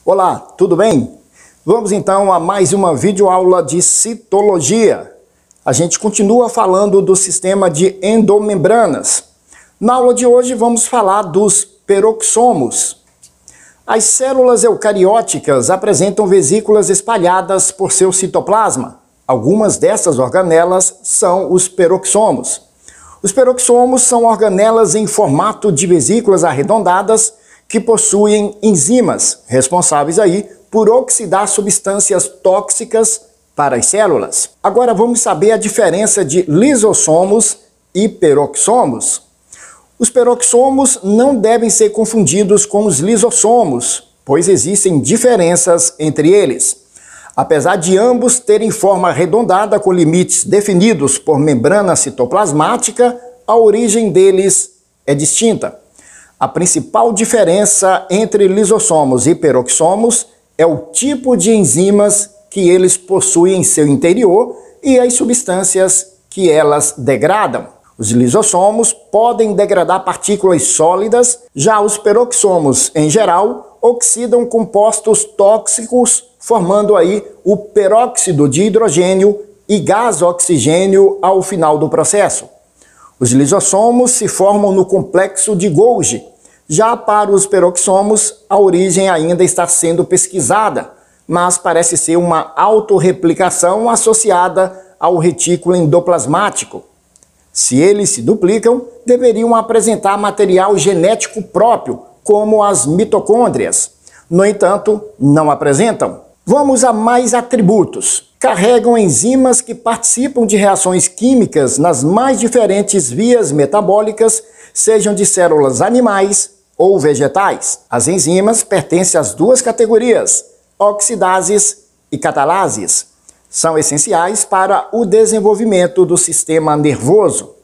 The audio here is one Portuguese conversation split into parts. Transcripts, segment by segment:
Olá, tudo bem? Vamos então a mais uma videoaula de citologia. A gente continua falando do sistema de endomembranas. Na aula de hoje vamos falar dos peroxomos. As células eucarióticas apresentam vesículas espalhadas por seu citoplasma. Algumas dessas organelas são os peroxomos. Os peroxomos são organelas em formato de vesículas arredondadas que possuem enzimas responsáveis aí por oxidar substâncias tóxicas para as células. Agora vamos saber a diferença de lisossomos e peroxomos. Os peroxomos não devem ser confundidos com os lisossomos, pois existem diferenças entre eles. Apesar de ambos terem forma arredondada com limites definidos por membrana citoplasmática, a origem deles é distinta. A principal diferença entre lisossomos e peroxomos é o tipo de enzimas que eles possuem em seu interior e as substâncias que elas degradam. Os lisossomos podem degradar partículas sólidas, já os peroxomos, em geral, oxidam compostos tóxicos, formando aí o peróxido de hidrogênio e gás oxigênio ao final do processo. Os lisossomos se formam no complexo de Golgi. Já para os peroxomos, a origem ainda está sendo pesquisada, mas parece ser uma autorreplicação associada ao retículo endoplasmático. Se eles se duplicam, deveriam apresentar material genético próprio, como as mitocôndrias. No entanto, não apresentam. Vamos a mais atributos. Carregam enzimas que participam de reações químicas nas mais diferentes vias metabólicas, sejam de células animais ou vegetais. As enzimas pertencem às duas categorias, oxidases e catalases. São essenciais para o desenvolvimento do sistema nervoso.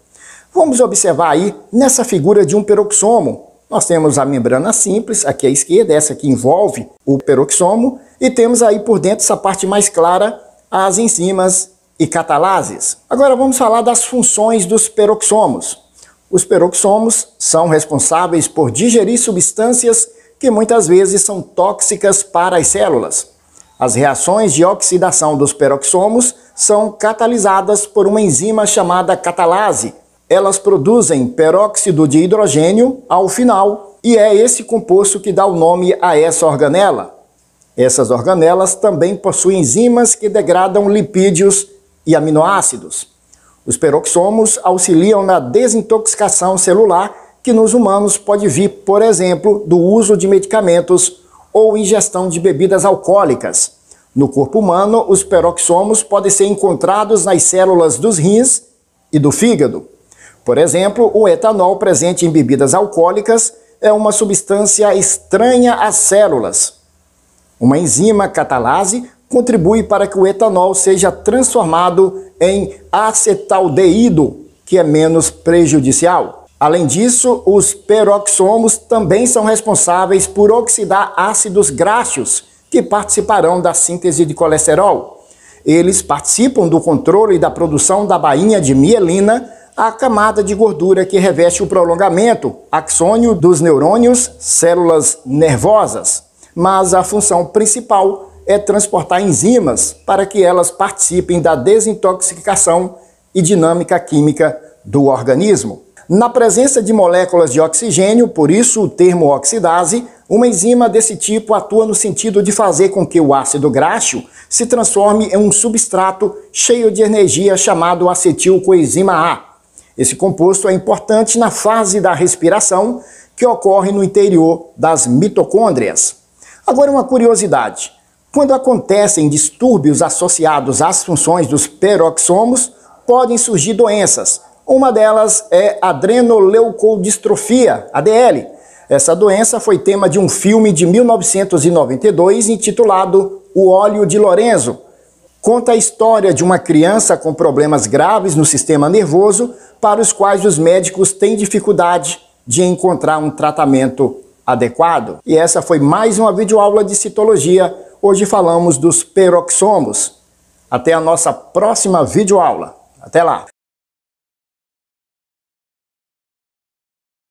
Vamos observar aí nessa figura de um peroxomo. Nós temos a membrana simples, aqui à esquerda, essa que envolve o peroxomo, e temos aí por dentro, essa parte mais clara, as enzimas e catalases. Agora vamos falar das funções dos peroxomos. Os peroxomos são responsáveis por digerir substâncias que muitas vezes são tóxicas para as células. As reações de oxidação dos peroxomos são catalisadas por uma enzima chamada catalase. Elas produzem peróxido de hidrogênio ao final e é esse composto que dá o nome a essa organela. Essas organelas também possuem enzimas que degradam lipídios e aminoácidos. Os peroxomos auxiliam na desintoxicação celular que nos humanos pode vir, por exemplo, do uso de medicamentos ou ingestão de bebidas alcoólicas. No corpo humano, os peroxomos podem ser encontrados nas células dos rins e do fígado. Por exemplo, o etanol presente em bebidas alcoólicas é uma substância estranha às células. Uma enzima catalase contribui para que o etanol seja transformado em acetaldeído, que é menos prejudicial. Além disso, os peroxomos também são responsáveis por oxidar ácidos graxos, que participarão da síntese de colesterol. Eles participam do controle da produção da bainha de mielina, a camada de gordura que reveste o prolongamento axônio dos neurônios, células nervosas. Mas a função principal é transportar enzimas para que elas participem da desintoxicação e dinâmica química do organismo. Na presença de moléculas de oxigênio, por isso o termo oxidase, uma enzima desse tipo atua no sentido de fazer com que o ácido graxo se transforme em um substrato cheio de energia chamado acetilcoenzima A. Esse composto é importante na fase da respiração, que ocorre no interior das mitocôndrias. Agora uma curiosidade. Quando acontecem distúrbios associados às funções dos peroxomos, podem surgir doenças. Uma delas é adrenoleucodistrofia, ADL. Essa doença foi tema de um filme de 1992 intitulado O Óleo de Lorenzo. Conta a história de uma criança com problemas graves no sistema nervoso para os quais os médicos têm dificuldade de encontrar um tratamento adequado. E essa foi mais uma videoaula de citologia. Hoje falamos dos peroxomos. Até a nossa próxima videoaula. Até lá!